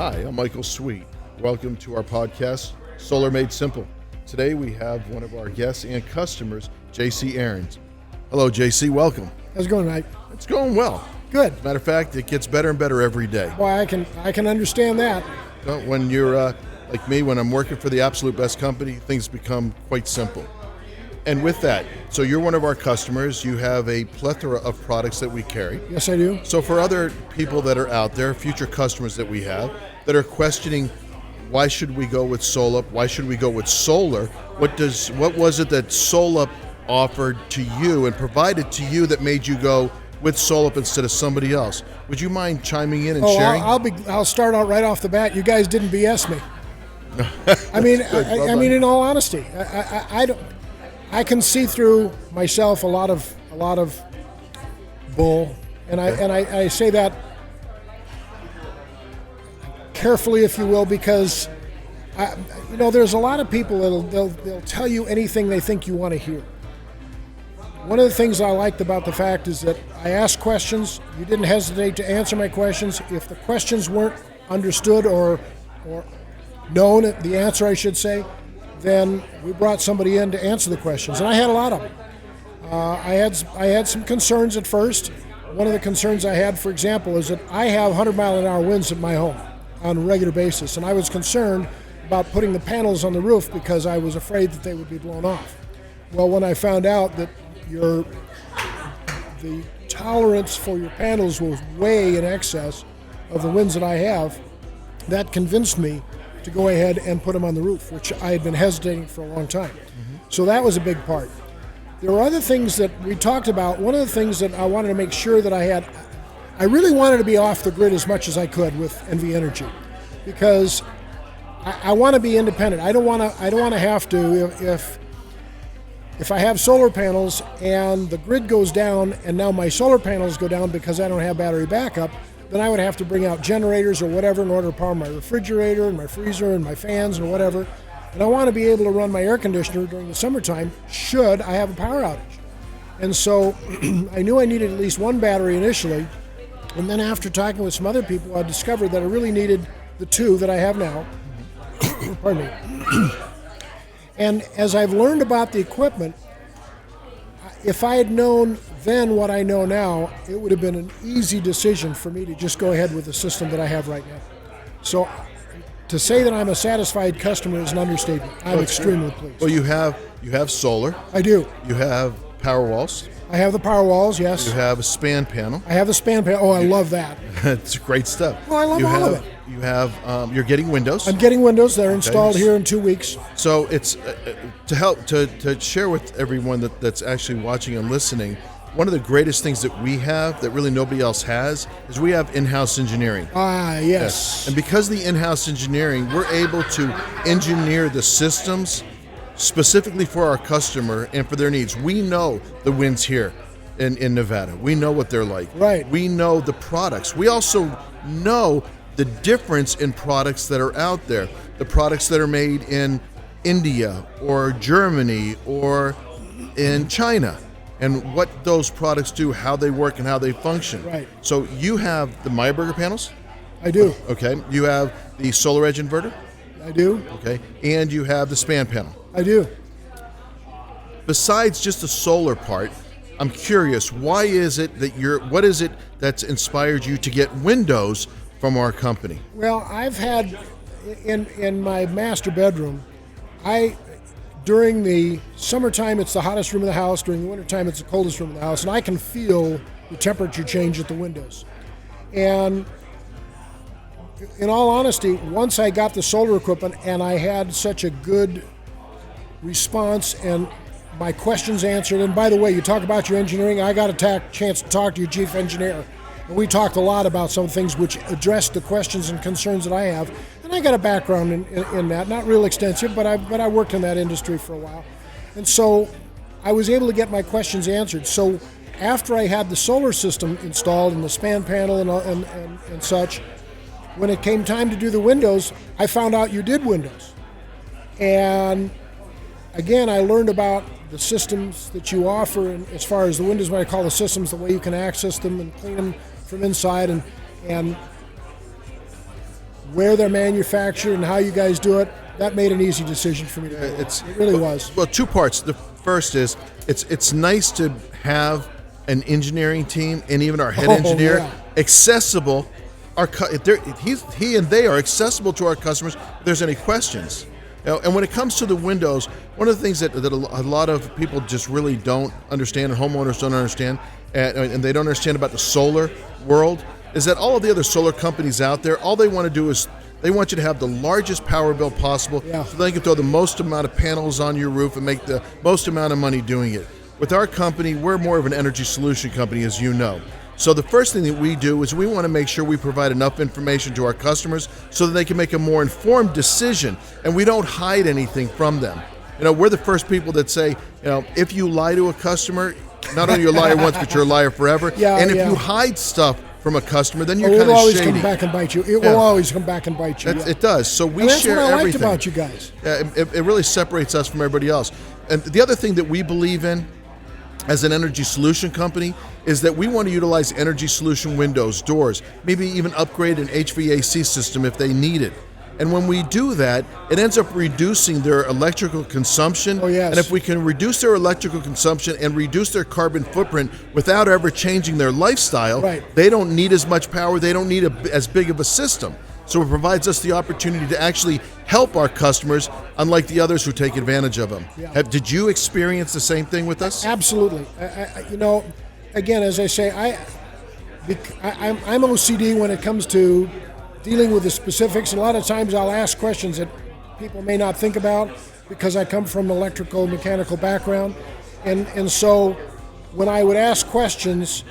Hi, I'm Michael Sweet. Welcome to our podcast, Solar Made Simple. Today we have one of our guests and customers, JC Ahrens. Hello, JC. Welcome. How's it going, Mike? It's going well. Good. As a matter of fact, it gets better and better every day. Why, I can understand that. When you're like me, when I'm working for the absolute best company, things become quite simple. And with that, so you're one of our customers. You have a plethora of products that we carry. Yes, I do. So for other people that are out there, future customers that we have, that are questioning, why should we go with Solup? Why should we go with solar? What was it that Solup offered to you and provided to you that made you go with Solup instead of somebody else? Would you mind chiming in and sharing? I'll start out right off the bat. You guys didn't BS me. I mean, in all honesty, I can see through myself a lot of bull, and I say that carefully, if you will, because there's a lot of people they'll tell you anything they think you want to hear. One of the things I liked about the fact is that I asked questions. You didn't hesitate to answer my questions. If the questions weren't understood or known, the answer I should say, then we brought somebody in to answer the questions, and I had a lot of them. I had some concerns at first. One of the concerns I had, for example, is that I have 100-mile-an-hour winds at my home on a regular basis, and I was concerned about putting the panels on the roof because I was afraid that they would be blown off. Well, when I found out that the tolerance for your panels was way in excess of the winds that I have, that convinced me to go ahead and put them on the roof, which I had been hesitating for a long time. Mm-hmm. So that was a big part. There were other things that we talked about. One of the things that I wanted to make sure that I really wanted to be off the grid as much as I could with NV Energy, because I want to be independent. I don't want to have to, if I have solar panels and the grid goes down and now my solar panels go down because I don't have battery backup, then I would have to bring out generators or whatever in order to power my refrigerator and my freezer and my fans and whatever. And I want to be able to run my air conditioner during the summertime should I have a power outage. And so I knew I needed at least one battery initially. And then after talking with some other people, I discovered that I really needed the two that I have now. Pardon me. And as I've learned about the equipment, if I had known then what I know now, it would have been an easy decision for me to just go ahead with the system that I have right now. So to say that I'm a satisfied customer is an understatement. I'm extremely pleased. Well, you have solar. I do. You have power walls. I have the power walls, yes. You have a span panel. I have the span panel. Oh, I love that. It's great stuff. Well, I love all of it. You have, you're getting windows. I'm getting windows. They're installed here in 2 weeks. So it's to help to share with everyone that's actually watching and listening. One of the greatest things that we have that really nobody else has is we have in-house engineering. Yes. And because of the in-house engineering, we're able to engineer the systems specifically for our customer and for their needs. We know the winds here in Nevada. We know what they're like. Right. We know the products. We also know the difference in products that are out there. The products that are made in India or Germany or in China, and what those products do, how they work, and how they function. Right. So you have the Meyer Burger panels? I do. Okay. You have the Solar Edge inverter? I do. Okay. And you have the span panel? I do. Besides just the solar part, I'm curious, what is it that's inspired you to get windows from our company? Well, I've had, in my master bedroom, during the summertime, it's the hottest room in the house. During the wintertime, it's the coldest room in the house. And I can feel the temperature change at the windows. And in all honesty, once I got the solar equipment and I had such a good response and my questions answered, and by the way, you talk about your engineering, I got a chance to talk to your chief engineer. And we talked a lot about some things which addressed the questions and concerns that I have. And I got a background in that, not real extensive, but I worked in that industry for a while. And so I was able to get my questions answered. So after I had the solar system installed and the span panel and such, when it came time to do the windows, I found out you did windows. And again, I learned about the systems that you offer, and as far as the windows, what I call the systems, the way you can access them and clean them from inside, and where they're manufactured and how you guys do it, that made an easy decision for me to do. It really was. Well, two parts. The first is it's nice to have an engineering team and even our head engineer accessible. He and they are accessible to our customers if there's any questions. And when it comes to the windows, one of the things that a lot of people just really don't understand, and homeowners don't understand, and they don't understand about the solar world, is that all of the other solar companies out there, all they want to do is they want you to have the largest power bill possible so they can throw the most amount of panels on your roof and make the most amount of money doing it. With our company, we're more of an energy solution company, as you know. So the first thing that we do is we want to make sure we provide enough information to our customers so that they can make a more informed decision, and we don't hide anything from them. We're the first people that say, if you lie to a customer, not only you're a liar once, but you're a liar forever. And if you hide stuff from a customer, then you're kind of shady. It will always come back and bite you. It will always come back and bite you. It does. So we that's share what I everything. liked about you guys. It really separates us from everybody else. And the other thing that we believe in as an energy solution company is that we want to utilize energy solution windows, doors, maybe even upgrade an HVAC system if they need it. And when we do that, it ends up reducing their electrical consumption. Oh, yes. And if we can reduce their electrical consumption and reduce their carbon footprint without ever changing their lifestyle, they don't need as much power, they don't need as big of a system. So it provides us the opportunity to actually help our customers, unlike the others who take advantage of them. Did you experience the same thing with us? Absolutely. Again, as I say, I'm OCD when it comes to dealing with the specifics. A lot of times I'll ask questions that people may not think about because I come from an electrical, mechanical background. And so when I would ask questions,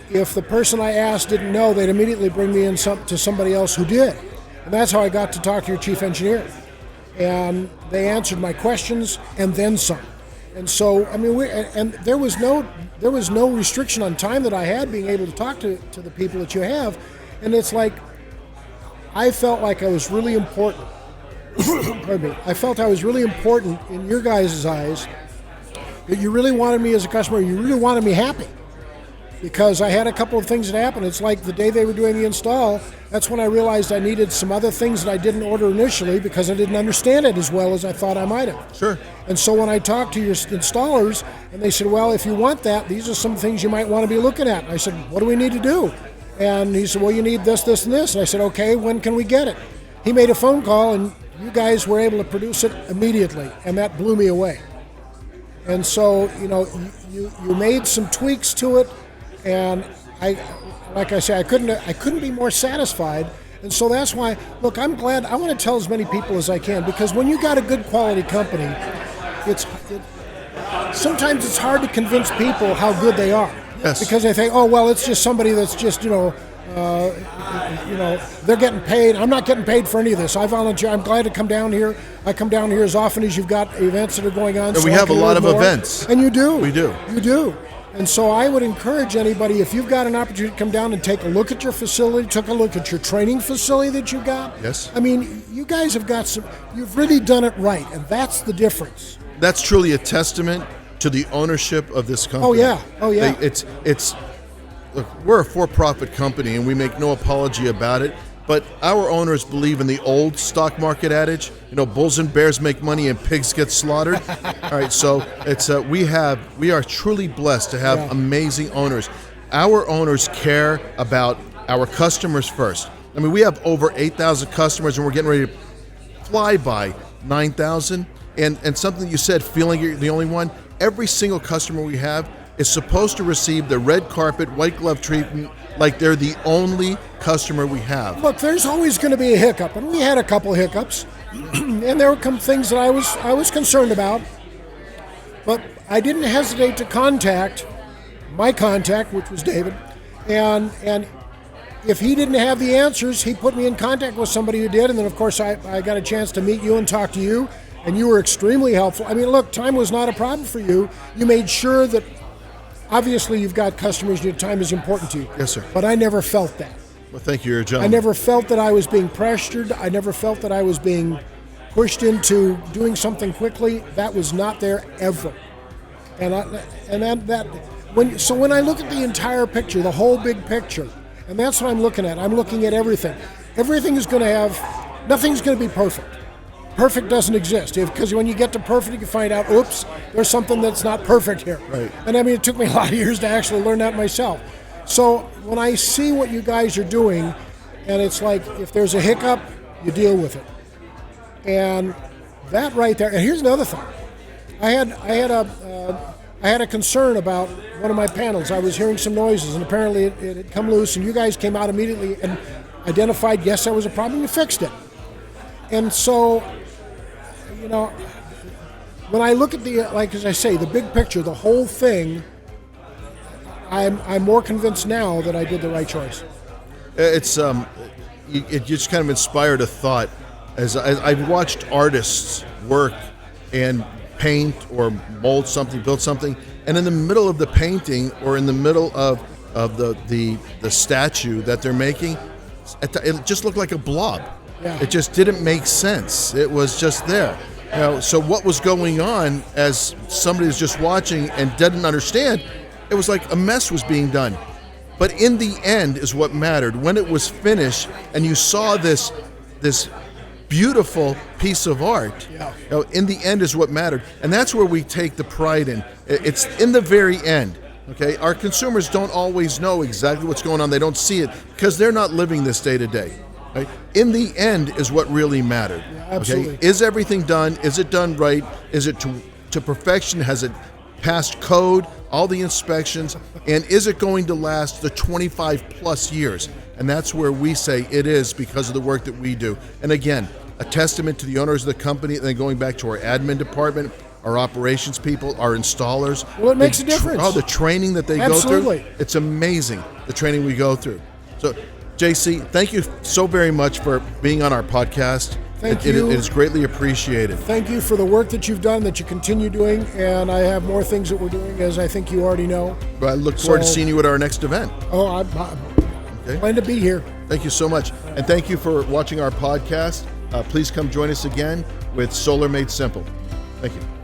if the person I asked didn't know, they'd immediately bring me in to somebody else who did. And that's how I got to talk to your chief engineer. And they answered my questions and then some. And so, and there was no restriction on time that I had being able to talk to the people that you have. And it's like, I felt like I was really important. Pardon me. I felt I was really important in your guys' eyes, that you really wanted me as a customer, you really wanted me happy. Because I had a couple of things that happened. It's like the day they were doing the install, that's when I realized I needed some other things that I didn't order initially because I didn't understand it as well as I thought I might have. Sure. And so when I talked to your installers, and they said, well, if you want that, these are some things you might want to be looking at. And I said, what do we need to do? And he said, well, you need this, this, and this. And I said, okay, when can we get it? He made a phone call, and you guys were able to produce it immediately, and that blew me away. And so, you made some tweaks to it, and like I say, I couldn't be more satisfied. And so that's why, look, I'm glad. I want to tell as many people as I can, because when you got a good quality company, sometimes it's hard to convince people how good they are. Yes. Because they think, oh, well, it's just somebody that's just, they're getting paid. I'm not getting paid for any of this. I volunteer. I'm glad to come down here. I come down here as often as you've got events that are going on. And we have a lot of events. And you do. We do. You do. And so I would encourage anybody, if you've got an opportunity to come down and take a look at your facility, take a look at your training facility that you've got. Yes. You guys have got you've really done it right, and that's the difference. That's truly a testament to the ownership of this company. Oh yeah. Look, we're a for-profit company, and we make no apology about it. But our owners believe in the old stock market adage, bulls and bears make money and pigs get slaughtered. All right, so it's we are truly blessed to have amazing owners. Our owners care about our customers first. We have over 8,000 customers, and we're getting ready to fly by 9,000. And something you said, feeling you're the only one, every single customer we have is supposed to receive the red carpet, white glove treatment like they're the only customer we have. Look, there's always going to be a hiccup, and we had a couple of hiccups, and there were some things that I was concerned about, but I didn't hesitate to contact my contact, which was David, and if he didn't have the answers, he put me in contact with somebody who did, and then of course I got a chance to meet you and talk to you, and you were extremely helpful. Look, time was not a problem for you. You made sure that obviously you've got customers and your time is important to you. Yes, sir. But I never felt that. Well, thank you, you're a gentleman. I never felt that I was being pressured. I never felt that I was being pushed into doing something quickly. That was not there ever. When I look at the entire picture, the whole big picture, and that's what I'm looking at. I'm looking at everything. everything is going to have, nothing's going to be perfect. Perfect doesn't exist, because when you get to perfect, you find out, oops, there's something that's not perfect here. Right. And I mean, it took me a lot of years to actually learn that myself. So when I see what you guys are doing, and it's like, if there's a hiccup, you deal with it. And that right there, and here's another thing. I had a concern about one of my panels. I was hearing some noises, and apparently it had come loose, and you guys came out immediately and identified, yes, there was a problem, you fixed it. And so, you know, when I look at like as I say, the big picture, the whole thing, I'm more convinced now that I did the right choice. It just kind of inspired a thought as I've watched artists work and paint or mold something, build something, and in the middle of the painting or in the middle of the statue that they're making, it just looked like a blob. Yeah. It just didn't make sense. It was just there. So what was going on as somebody was just watching and didn't understand, it was like a mess was being done. But in the end is what mattered. When it was finished and you saw this beautiful piece of art, in the end is what mattered. And that's where we take the pride in. It's in the very end. Okay, our consumers don't always know exactly what's going on. They don't see it because they're not living this day to day. Right? In the end is what really mattered. Yeah, absolutely. Okay? Is everything done? Is it done right? Is it to perfection? Has it passed code? All the inspections? And is it going to last the 25 plus years? And that's where we say it is because of the work that we do. And again, a testament to the owners of the company, and then going back to our admin department, our operations people, our installers. Well, it makes a difference. The training that they Absolutely. go through. It's amazing, the training we go through. So, JC, thank you so very much for being on our podcast. Thank you. It is greatly appreciated. Thank you for the work that you've done, that you continue doing, and I have more things that we're doing, as I think you already know. But I look forward to seeing you at our next event. Oh, I'm glad to be here. Thank you so much. And thank you for watching our podcast. Please come join us again with Solar Made Simple. Thank you.